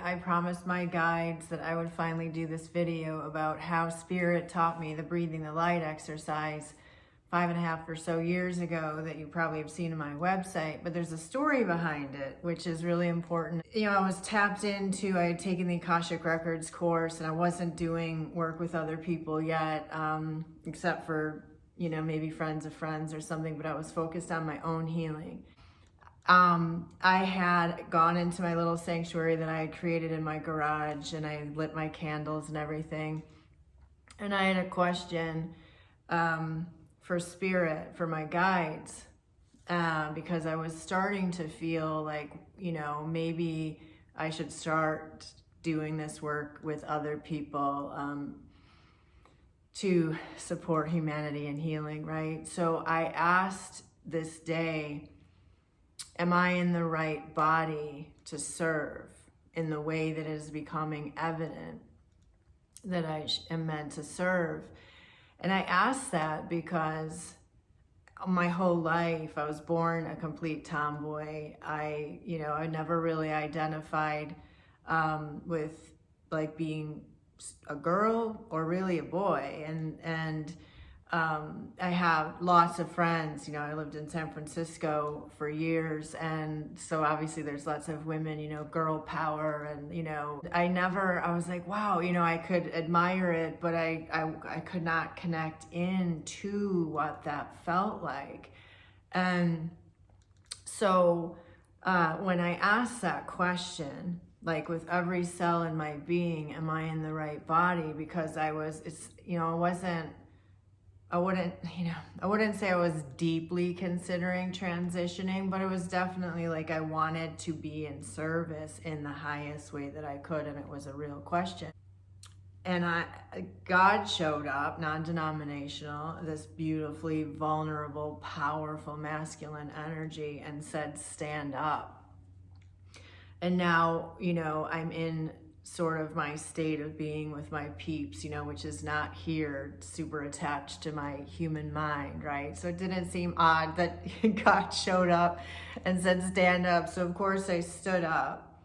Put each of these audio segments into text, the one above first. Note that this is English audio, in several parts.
I promised my guides that I would finally do this video about how Spirit taught me the breathing the light exercise 5.5 or so years ago that you probably have seen on my website, but there's a story behind it, which is really important. You know, I was tapped into, I had taken the Akashic Records course and I wasn't doing work with other people yet, except for, you know, maybe friends of friends or something, but I was focused on my own healing. I had gone into my little sanctuary that I had created in my garage, and I lit my candles and everything. And I had a question for Spirit, for my guides, because I was starting to feel like, you know, maybe I should start doing this work with other people to support humanity and healing, right? So I asked this day, am I in the right body to serve in the way that is becoming evident that I am meant to serve? And I asked that because my whole life, I was born a complete tomboy. I never really identified with like being a girl or really a boy. And I have lots of friends. You know, I lived in San Francisco for years, and so obviously there's lots of women, you know, girl power, and you know, I was like, wow, you know, I could admire it, but I could not connect into what that felt like. And so when I asked that question, like with every cell in my being, am I in the right body? Because I wouldn't say I was deeply considering transitioning, but it was definitely like I wanted to be in service in the highest way that I could, and it was a real question. And God showed up, non-denominational, this beautifully vulnerable, powerful, masculine energy, and said, stand up. And now, you know, I'm in sort of my state of being with my peeps, you know, which is not here, super attached to my human mind, right? So it didn't seem odd that God showed up and said, stand up. So of course I stood up.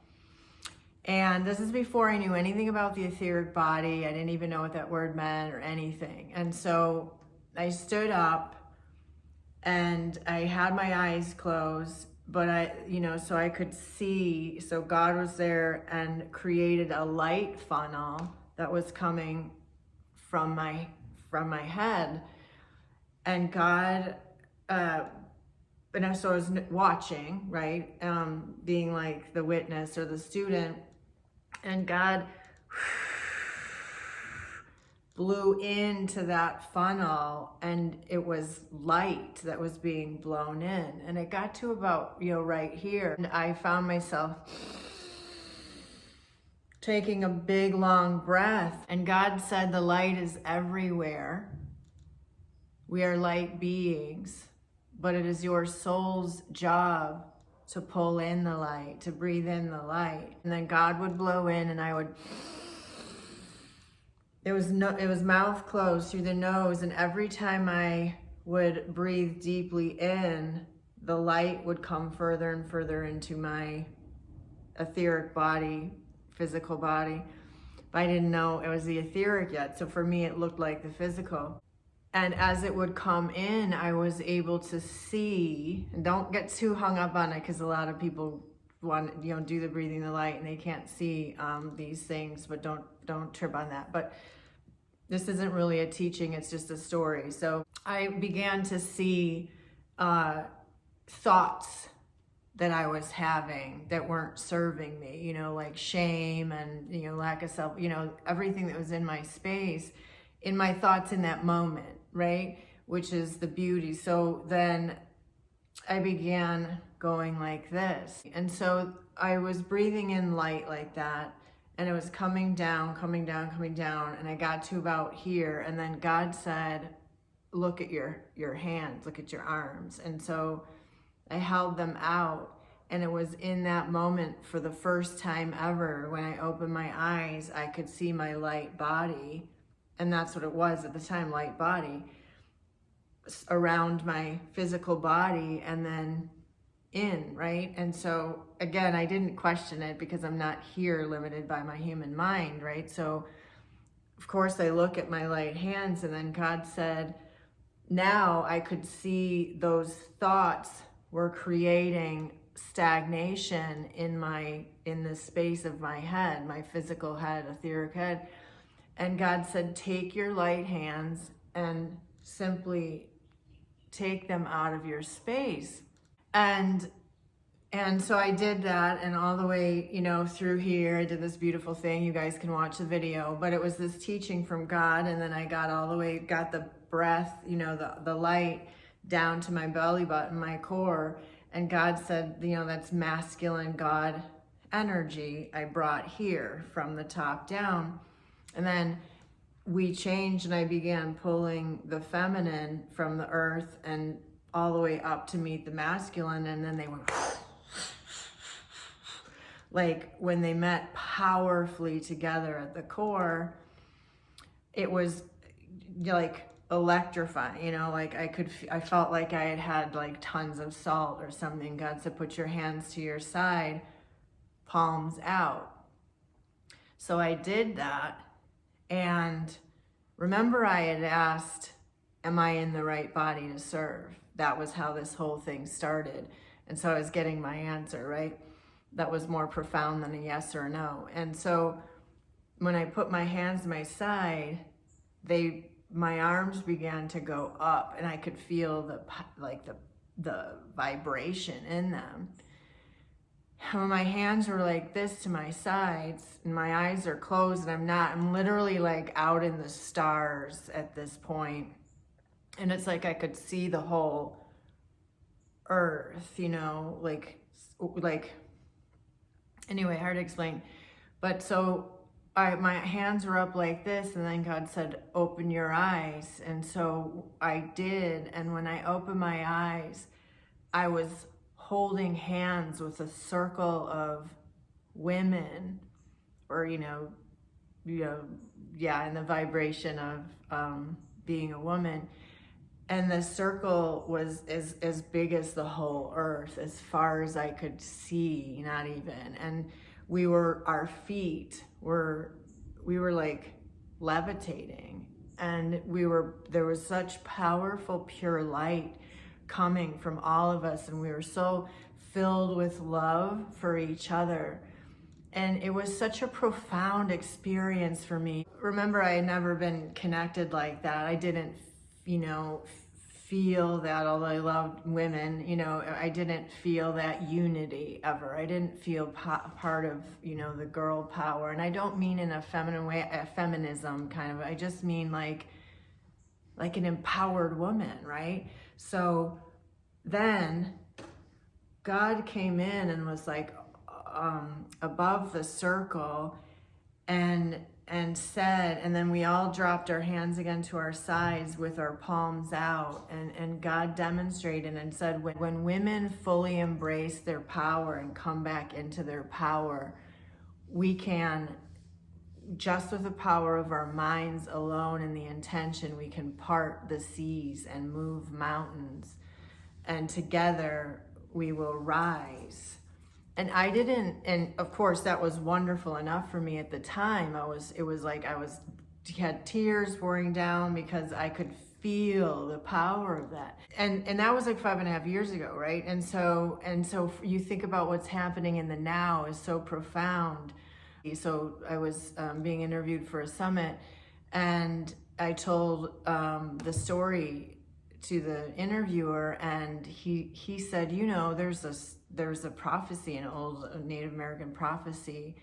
And this is before I knew anything about the etheric body. I didn't even know what that word meant or anything. And so I stood up and I had my eyes closed, but so I could see, so God was there and created a light funnel that was coming from my head. And God, so I was watching, right? Being like the witness or the student, and God blew into that funnel, and it was light that was being blown in, and it got to about, you know, right here, and I found myself taking a big long breath, and God said, the light is everywhere. We are light beings, but it is your soul's job to pull in the light, to breathe in the light. And then God would blow in, and I would, it was mouth closed through the nose, and every time I would breathe deeply in, the light would come further and further into my etheric body, physical body. But I didn't know it was the etheric yet, so for me it looked like the physical. And as it would come in, I was able to see, and don't get too hung up on it, because a lot of people want, you know, do the breathing the light and they can't see these things, but don't trip on that. But this isn't really a teaching, it's just a story. So I began to see thoughts that I was having that weren't serving me, you know, like shame and, you know, lack of self, you know, everything that was in my space, in my thoughts in that moment, right? Which is the beauty. So then I began going like this. And so I was breathing in light like that, and it was coming down, coming down, coming down, and I got to about here, and then God said, look at your hands, look at your arms. And so I held them out, and it was in that moment, for the first time ever, when I opened my eyes, I could see my light body, and that's what it was at the time, light body, around my physical body, and then in, right? And so again, I didn't question it because I'm not here limited by my human mind, right? So of course I look at my light hands, and then God said, now I could see those thoughts were creating stagnation in the space of my head, my physical head, etheric head. And God said, take your light hands and simply take them out of your space. And so I did that, and all the way, through here, I did this beautiful thing. You guys can watch the video, but it was this teaching from God. And then I got the breath, the light down to my belly button, my core. And God said, that's masculine God energy I brought here from the top down. And then we changed, and I began pulling the feminine from the earth and all the way up to meet the masculine. And then they went like when they met powerfully together at the core, it was like electrifying, like I felt like I had like tons of salt or something. God said, put your hands to your side, palms out. So I did that. And remember, I had asked, am I in the right body to serve? That was how this whole thing started. And so I was getting my answer, right? That was more profound than a yes or a no. And so when I put my hands to my side, my arms began to go up, and I could feel the vibration in them. When my hands were like this to my sides and my eyes are closed, and I'm literally like out in the stars at this point. And it's like I could see the whole earth, anyway, hard to explain. But so my hands were up like this, and then God said, open your eyes. And so I did. And when I opened my eyes, I was holding hands with a circle of women, or, in the vibration of being a woman. And the circle was as big as the whole earth, as far as I could see, not even. And our feet were like levitating. And there was such powerful, pure light coming from all of us. And we were so filled with love for each other. And it was such a profound experience for me. Remember, I had never been connected like that. I didn't feel that, although I loved women, I didn't feel that unity ever. I didn't feel part of, the girl power. And I don't mean in a feminine way, a feminism kind of, I just mean like an empowered woman, right? So then God came in and was like above the circle and said, and then we all dropped our hands again to our sides with our palms out, and God demonstrated and said, when women fully embrace their power and come back into their power, we can, just with the power of our minds alone and the intention, we can part the seas and move mountains, and together we will rise. And and of course that was wonderful enough for me at the time. It was like I had tears pouring down because I could feel the power of that. And that was like 5.5 years ago, right? And so you think about what's happening in the now is so profound. So I was being interviewed for a summit, and I told the story to the interviewer, and he said, there's a prophecy, an old Native American prophecy,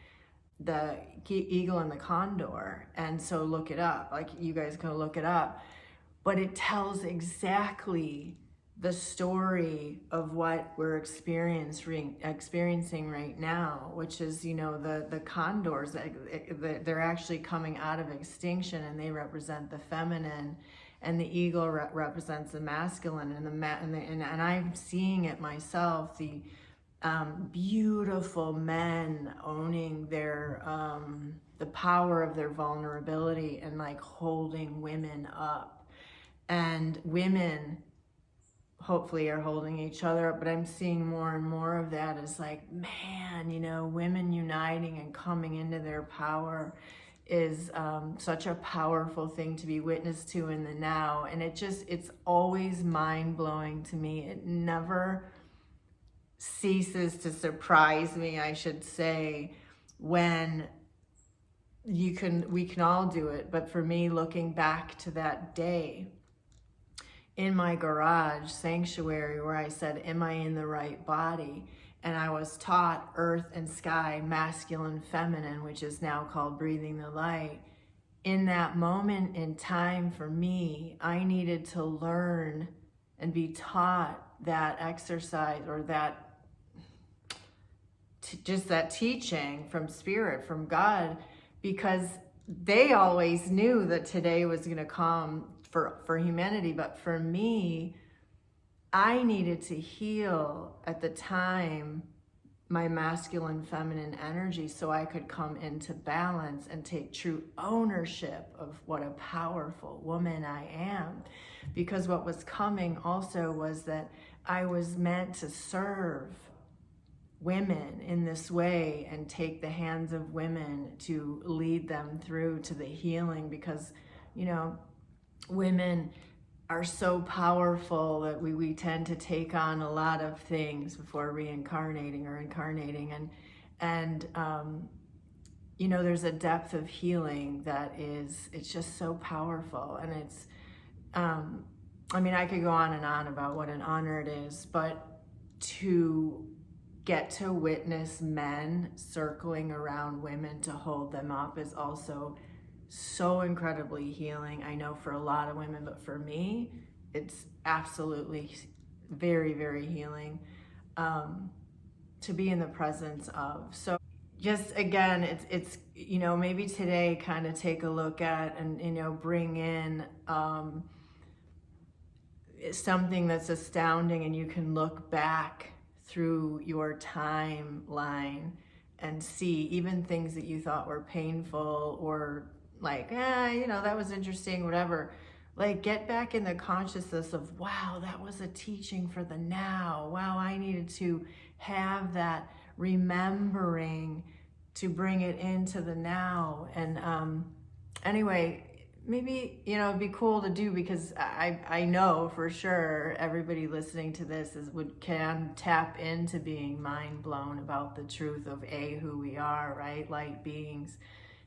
the eagle and the condor. And so look it up, like you guys can look it up, but it tells exactly the story of what we're experiencing right now, which is, the condors, they're actually coming out of extinction, and they represent the feminine, and the eagle represents the masculine, and I'm seeing it myself, the beautiful men owning their the power of their vulnerability and like holding women up, and women hopefully are holding each other up, but I'm seeing more and more of that as like, man, you know, women uniting and coming into their power is such a powerful thing to be witness to in the now. And it's always mind-blowing to me. It never ceases to surprise me, I should say, when we can all do it. But for me, looking back to that day in my garage sanctuary where I said, am I in the right body? And I was taught earth and sky, masculine, feminine, which is now called breathing the light. In that moment in time for me, I needed to learn and be taught that exercise, or that just that teaching from spirit, from God, because they always knew that today was going to come for humanity. But for me, I needed to heal at the time my masculine feminine energy so I could come into balance and take true ownership of what a powerful woman I am. Because what was coming also was that I was meant to serve women in this way and take the hands of women to lead them through to the healing. Because, you know, women are so powerful that we tend to take on a lot of things before reincarnating or incarnating, and you know, there's a depth of healing that it's just so powerful. And it's I mean, I could go on and on about what an honor it is, but to get to witness men circling around women to hold them up is also so incredibly healing. I know for a lot of women, but for me, it's absolutely very, very healing to be in the presence of. So just again, it's you know, maybe today kind of take a look at and, you know, bring in something that's astounding, and you can look back through your timeline and see even things that you thought were painful or like, you know, that was interesting, whatever. Like, get back in the consciousness of, wow, that was a teaching for the now. Wow, I needed to have that remembering to bring it into the now. And anyway, maybe, you know, it'd be cool to do, because I know for sure everybody listening to this can tap into being mind blown about the truth of who we are, right? Light beings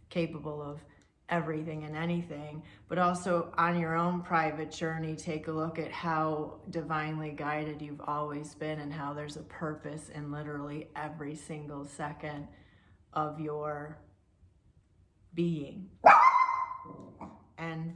capable of everything and anything, but also on your own private journey, take a look at how divinely guided you've always been, and how there's a purpose in literally every single second of your being. And